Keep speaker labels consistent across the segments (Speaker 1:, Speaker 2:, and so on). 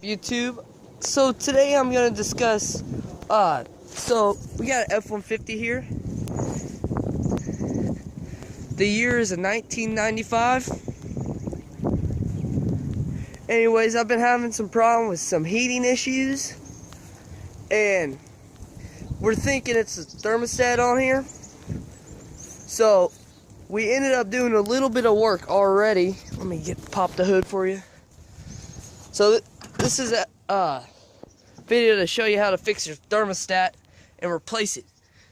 Speaker 1: YouTube? So today I'm gonna discuss so we got an F-150 here. The year is a 1995. Anyways, I've been having some problem with some heating issues, and we're thinking it's a thermostat on here. So we ended up doing a little bit of work already. Let me pop the hood for you. So this is a video to show you how to fix your thermostat and replace it.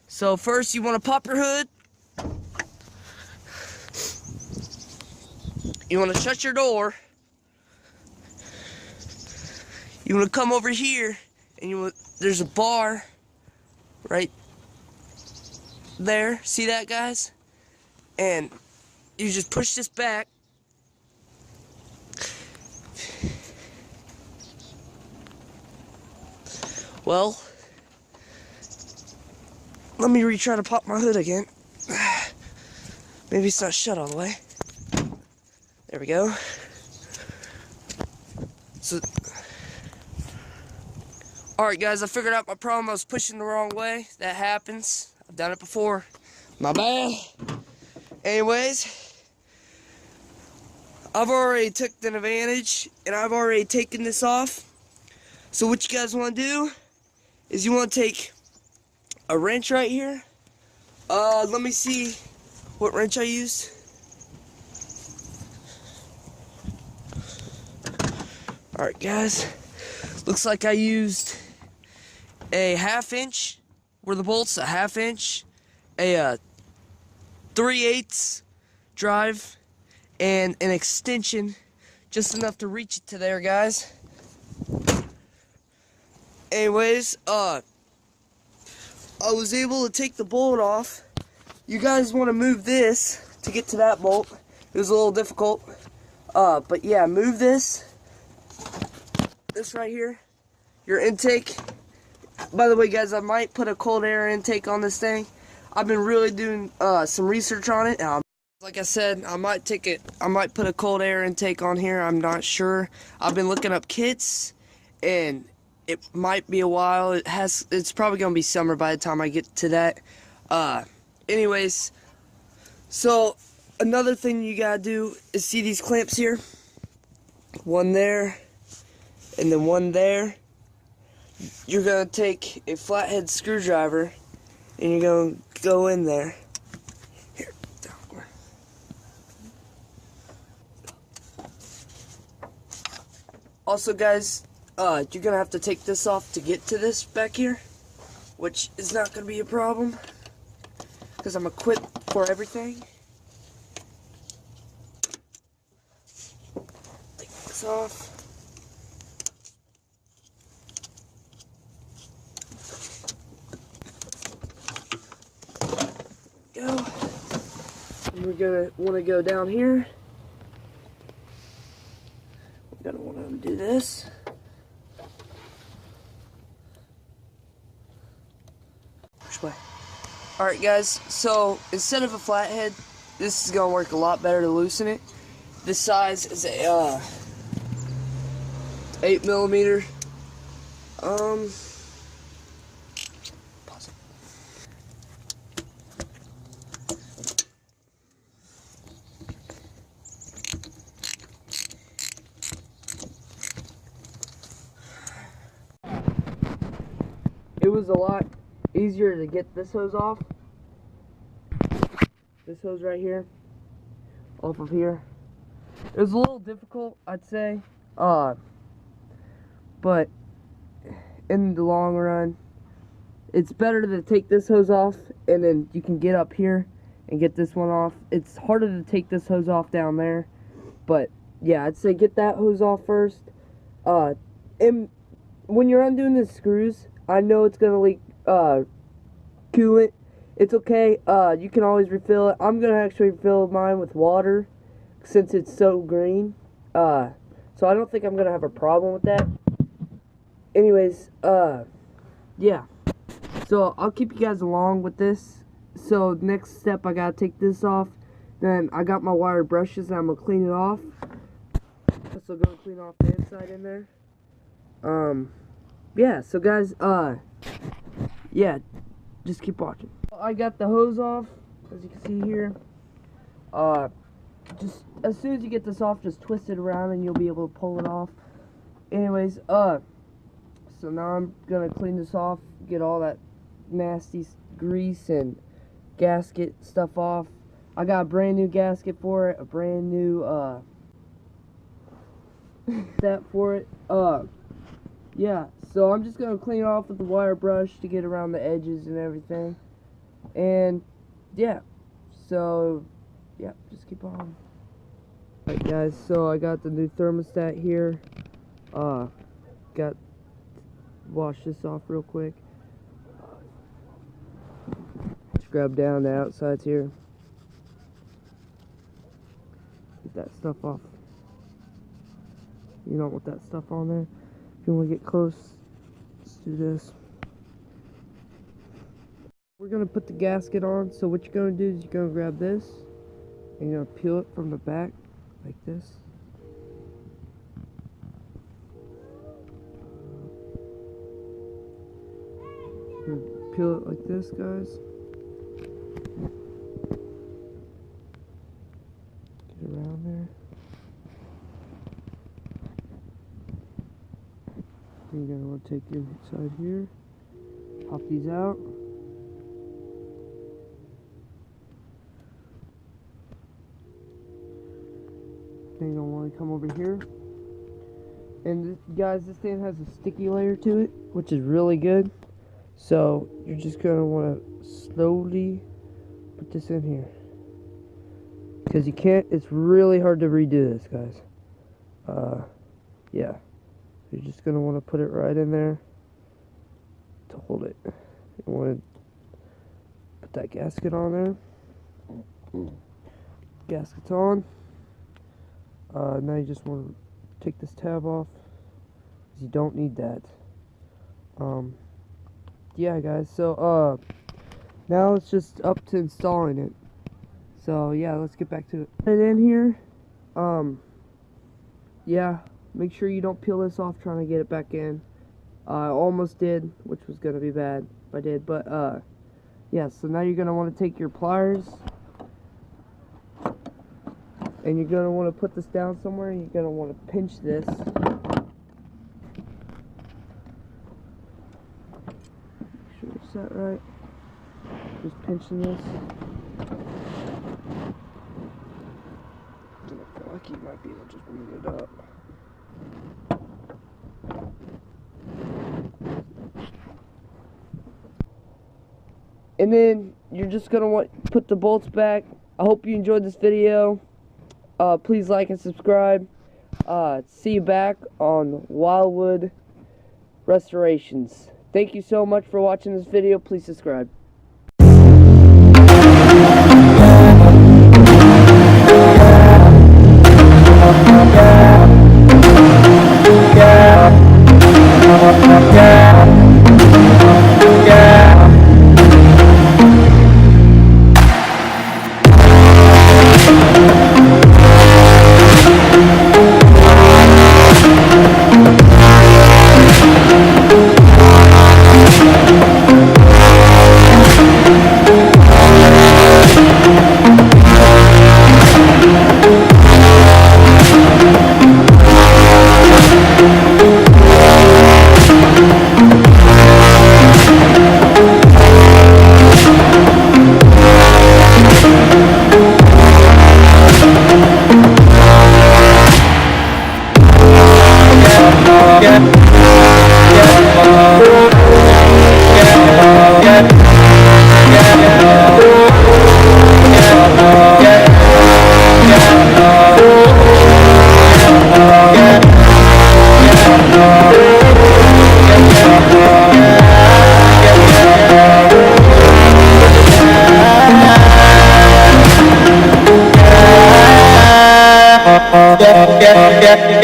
Speaker 1: So first you want to pop your hood. You want to shut your door. You want to come over here, and there's a bar right there. See that, guys? And you just push this back. Well, let me retry to pop my hood again. Maybe it's not shut all the way. There we go. So, alright guys, I figured out my problem. I was pushing the wrong way. That happens. I've done it before. My bad. Anyways, I've already taken advantage, and I've already taken this off. So what you guys want to do is you want to take a wrench right here. Let me see what wrench I used. Alright guys, looks like I used a 1/2 inch, where the bolt's a 1/2 inch, a 3/8 drive, and an extension, just enough to reach it to there, guys. Anyways, I was able to take the bolt off. You guys want to move this to get to that bolt. It was a little difficult, but yeah, move this right here, your intake. By the way, guys, I might put a cold air intake on this thing. I've been really doing some research on it. Like I said, I might put a cold air intake on here. I'm not sure. I've been looking up kits, and it might be a while. It's probably gonna be summer by the time I get to that. Anyways, so another thing you gotta do is see these clamps here. One there, and then one there. You're gonna take a flathead screwdriver, and you're gonna go in there. Here, down. Also, guys, you're gonna have to take this off to get to this back here, which is not gonna be a problem because I'm equipped for everything. Take this off. Go. And we're gonna want to go down here. We're gonna want to undo this. Which way? Alright guys, so instead of a flathead, this is gonna work a lot better to loosen it. This size is a 8mm. Pause it. It was a lot easier to get this hose off. This hose right here, off of here. It was a little difficult, I'd say, but in the long run, it's better to take this hose off, and then you can get up here and get this one off. It's harder to take this hose off down there, but yeah, I'd say get that hose off first. And when you're undoing the screws, I know it's gonna leak coolant. It's okay. You can always refill it. I'm gonna actually refill mine with water since it's so green. So I don't think I'm gonna have a problem with that. Anyways, yeah. So I'll keep you guys along with this. So next step, I gotta take this off. Then I got my wire brushes, and I'm gonna clean it off. Also gonna clean off the inside in there. Yeah, so guys, yeah, just keep watching. I got the hose off, as you can see here. Just as soon as you get this off, just twist it around and you'll be able to pull it off. Anyways, so now I'm gonna clean this off, get all that nasty grease and gasket stuff off. I got a brand new gasket for it, a brand new set for it. Yeah, so I'm just gonna clean it off with the wire brush to get around the edges and everything. And yeah, so yeah, just keep on. Alright guys, so I got the new thermostat here. Got wash this off real quick. Scrub down the outsides here. Get that stuff off. You don't want that stuff on there. If you want to get close, let's do this. We're going to put the gasket on, so what you're going to do is you're going to grab this, and you're going to peel it from the back, like this. Peel it like this, guys. Get around there. Then you're going to want to take your side here, pop these out. Then you're going to want to come over here. And guys, this thing has a sticky layer to it, which is really good. So you're just going to want to slowly put this in here. Because you can't, it's really hard to redo this, guys. Yeah. You're just going to want to put it right in there to hold it. You want to put that gasket on there. Gasket's on. Now you just want to take this tab off, because you don't need that. Yeah guys, so now it's just up to installing it. So yeah, let's get back to it. Put it in here. Yeah, make sure you don't peel this off trying to get it back in. I almost did, which was gonna be bad if I did, but yeah, so now you're gonna want to take your pliers and you're gonna want to put this down somewhere, and you're gonna want to pinch this. Is that right? Just pinching this. I feel like you might be able to just move it up. And then you're just gonna want to put the bolts back. I hope you enjoyed this video. Please like and subscribe. See you back on Wildwood Restorations. Thank you so much for watching this video. Please subscribe.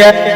Speaker 2: Yeah.